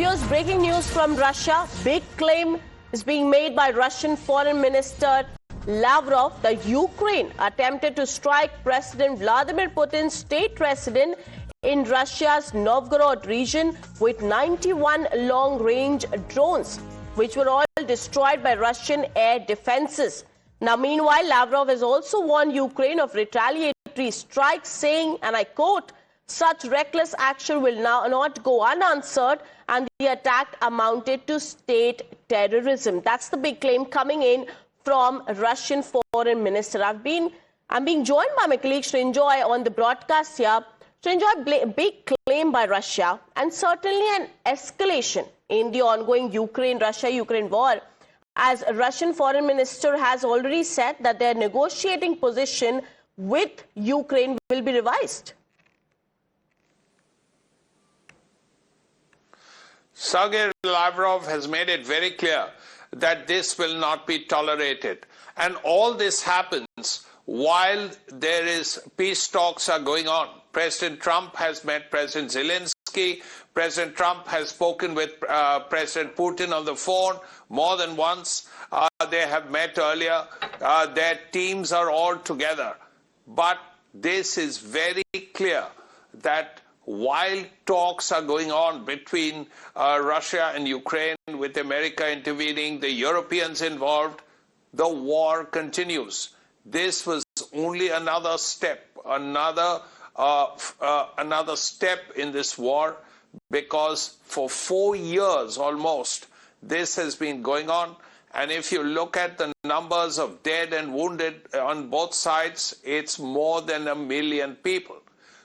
Viewers, breaking news from Russia. Big claim is being made by Russian Foreign Minister Lavrov that Ukraine attempted to strike President Vladimir Putin's state residence in Russia's Novgorod region with 91 long-range drones, which were all destroyed by Russian air defenses. Now, meanwhile, Lavrov has also warned Ukraine of retaliatory strikes, saying, and I quote, "Such reckless action will now not go unanswered," and the attack amounted to state terrorism. That's the big claim coming in from Russian Foreign Minister. I'm being joined by my colleague Srinjoy on the broadcast here. Srinjoy, big claim by Russia and certainly an escalation in the ongoing Russia-Ukraine war, as Russian Foreign Minister has already said that their negotiating position with Ukraine will be revised. Sergei Lavrov has made it very clear that this will not be tolerated. And all this happens while there is peace talks are going on. President Trump has met President Zelensky. President Trump has spoken with President Putin on the phone more than once. They have met earlier. Their teams are all together. But this is very clear that while talks are going on between Russia and Ukraine, with America intervening, the Europeans involved, the war continues. This was only another step, another step in this war, because for 4 years almost, this has been going on. And if you look at the numbers of dead and wounded on both sides, it's more than 1 million people.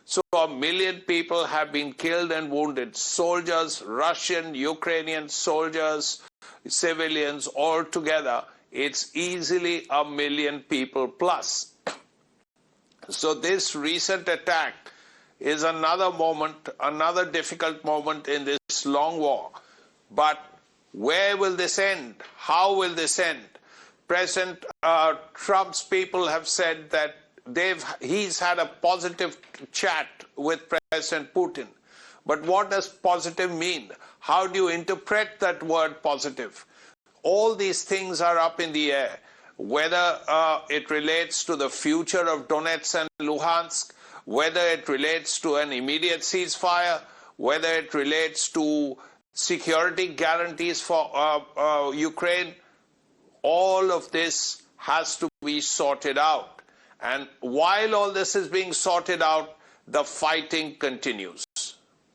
So 1 million people have been killed and wounded. Soldiers, Russian, Ukrainian soldiers, civilians, all together. It's easily 1 million people plus. So this recent attack is another moment, another difficult moment in this long war. But where will this end? How will this end? President Trump's people have said that he's had a positive chat with President Putin. But what does positive mean? How do you interpret that word positive? All these things are up in the air. Whether it relates to the future of Donetsk and Luhansk, whether it relates to an immediate ceasefire, whether it relates to security guarantees for Ukraine, all of this has to be sorted out. And while all this is being sorted out, the fighting continues.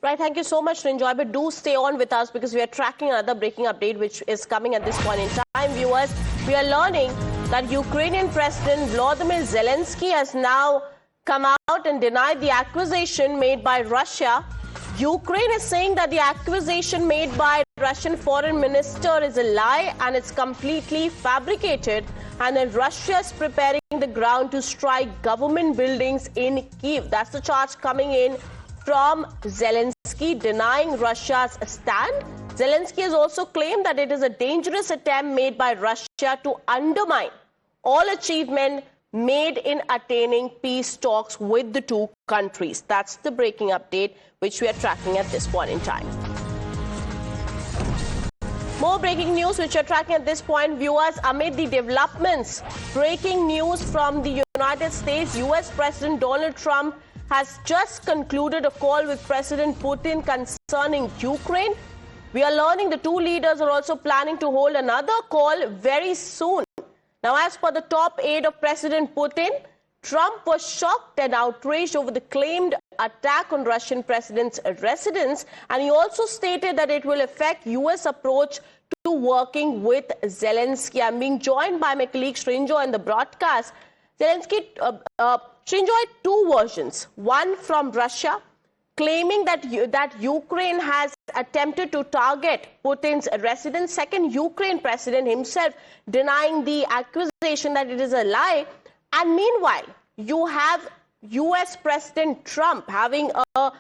Right, thank you so much, Srinjoy. But do stay on with us because we are tracking another breaking update which is coming at this point in time. Viewers, we are learning that Ukrainian President Vladimir Zelensky has now come out and denied the accusation made by Russia. Ukraine is saying that the accusation made by Russian Foreign Minister is a lie and it's completely fabricated. And then Russia is preparing the ground to strike government buildings in Kyiv. That's the charge coming in from Zelensky, denying Russia's stand. Zelensky has also claimed that it is a dangerous attempt made by Russia to undermine all achievement made in attaining peace talks with the two countries. That's the breaking update which we are tracking at this point in time. More breaking news which are tracking at this point, viewers, amid the developments. Breaking news from the United States. US President Donald Trump has just concluded a call with President Putin concerning Ukraine. We are learning the two leaders are also planning to hold another call very soon. Now, as per the top aide of President Putin, Trump was shocked and outraged over the claimed attack on Russian president's residence, and he also stated that it will affect U.S. approach to working with Zelensky. I'm being joined by my colleague Srinjoy in the broadcast. Zelensky, Srinjoy, two versions. One from Russia, claiming that Ukraine has attempted to target Putin's residence. Second, Ukraine president himself denying the accusation that it is a lie. And meanwhile, you have US President Trump having a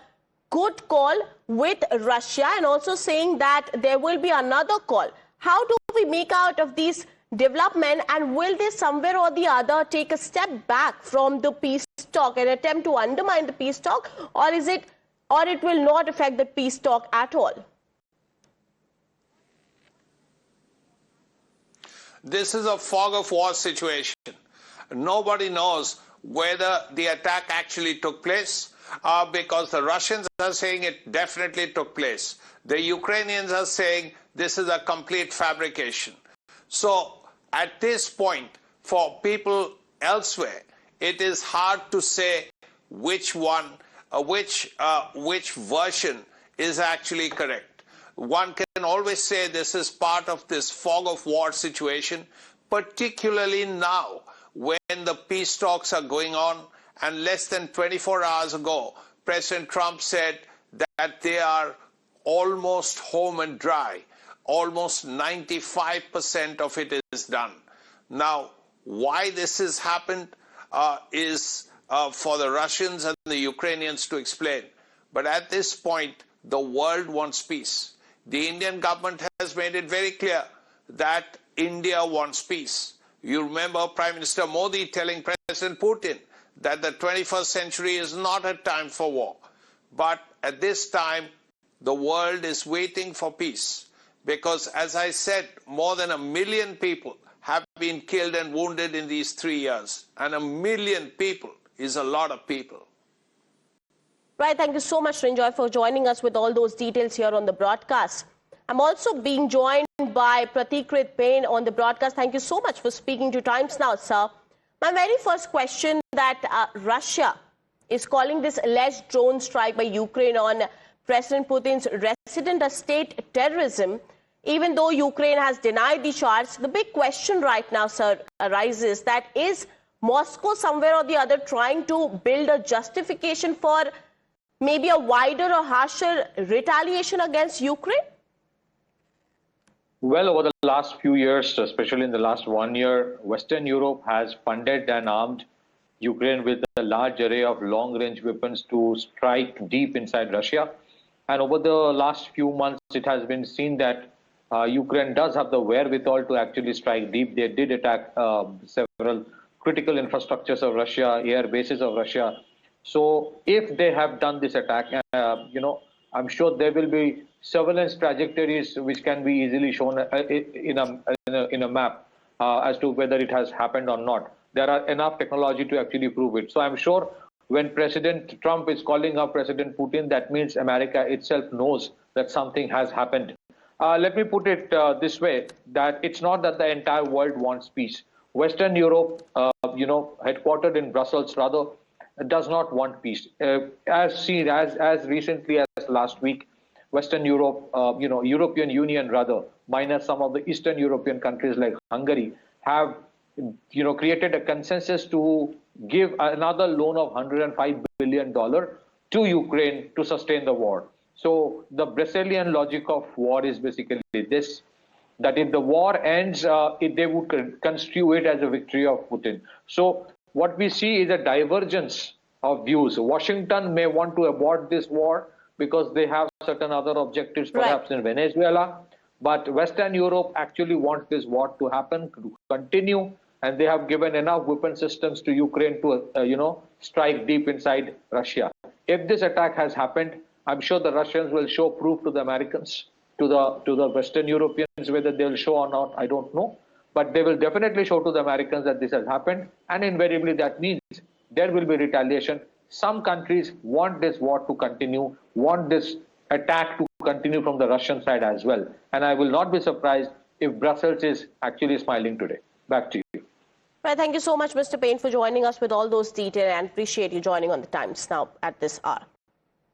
good call with Russia and also saying that there will be another call. How do we make out of these development, and will they somewhere or the other take a step back from the peace talk and attempt to undermine the peace talk, or it will not affect the peace talk at all? This is a fog of war situation. Nobody knows whether the attack actually took place, because the Russians are saying it definitely took place. The Ukrainians are saying this is a complete fabrication. So at this point, for people elsewhere, it is hard to say which one, which version is actually correct. One can always say this is part of this fog of war situation, particularly now when the peace talks are going on, and less than 24 hours ago, President Trump said that they are almost home and dry. Almost 95% of it is done. Now, why this has happened is for the Russians and the Ukrainians to explain. But at this point, the world wants peace. The Indian government has made it very clear that India wants peace. You remember Prime Minister Modi telling President Putin that the 21st century is not a time for war. But at this time, the world is waiting for peace. Because, as I said, more than 1 million people have been killed and wounded in these 3 years. And 1 million people is a lot of people. Right, thank you so much, Ranjoy, for joining us with all those details here on the broadcast. I'm also being joined by Pratikrit Payne on the broadcast. Thank you so much for speaking to Times Now, sir. My very first question, that Russia is calling this alleged drone strike by Ukraine on President Putin's resident as state terrorism, even though Ukraine has denied the charge. The big question right now, sir, arises that is Moscow somewhere or the other trying to build a justification for maybe a wider or harsher retaliation against Ukraine? Well, over the last few years, especially in the last 1 year, Western Europe has funded and armed Ukraine with a large array of long-range weapons to strike deep inside Russia. And over the last few months, it has been seen that Ukraine does have the wherewithal to actually strike deep. They did attack several critical infrastructures of Russia, air bases of Russia. So if they have done this attack, I'm sure there will be surveillance trajectories which can be easily shown in a map as to whether it has happened or not. There are enough technology to actually prove it. So I'm sure when President Trump is calling up President Putin, that means America itself knows that something has happened. Let me put it this way, that it's not that the entire world wants peace. Western Europe, headquartered in Brussels, rather, does not want peace. As recently as last week, Western Europe, European Union rather, minus some of the Eastern European countries like Hungary, have created a consensus to give another loan of $105 billion to Ukraine to sustain the war. So the Brazilian logic of war is basically this, that if the war ends, they would construe it as a victory of Putin. So what we see is a divergence of views. Washington may want to abort this war because they have certain other objectives, perhaps in Venezuela. But Western Europe actually wants this war to happen, to continue, and they have given enough weapon systems to Ukraine to, strike deep inside Russia. If this attack has happened, I'm sure the Russians will show proof to the Americans, to the Western Europeans. Whether they'll show or not, I don't know. But they will definitely show to the Americans that this has happened, and invariably that means there will be retaliation. Some countries want this war to continue, want this attack to continue from the Russian side as well. And I will not be surprised if Brussels is actually smiling today. Back to you. Right, thank you so much, Mr. Payne, for joining us with all those details, and appreciate you joining on the Times Now at this hour.